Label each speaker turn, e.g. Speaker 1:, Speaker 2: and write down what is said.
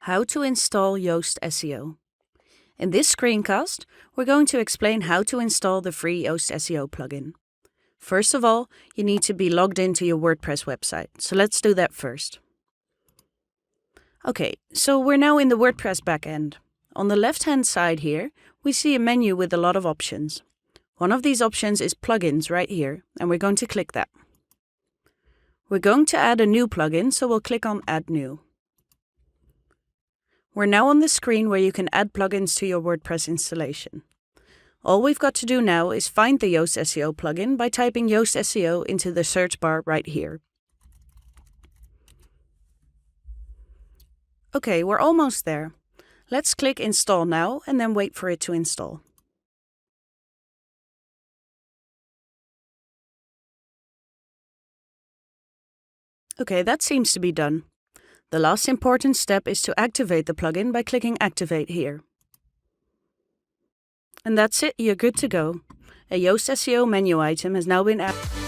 Speaker 1: How to install Yoast SEO. In this screencast, we're going to explain how to install the free Yoast SEO plugin. First of all, you need to be logged into your WordPress website, so let's do that first. Okay, so we're now in the WordPress backend. On the left-hand side here, we see a menu with a lot of options. One of these options is plugins right here, and we're going to click that. We're going to add a new plugin, so we'll click on Add New. We're now on the screen where you can add plugins to your WordPress installation. All we've got to do now is find the Yoast SEO plugin by typing Yoast SEO into the search bar right here. Okay, we're almost there. Let's click Install Now and then wait for it to install. Okay, that seems to be done. The last important step is to activate the plugin by clicking Activate here. And that's it, you're good to go. A Yoast SEO menu item has now been added.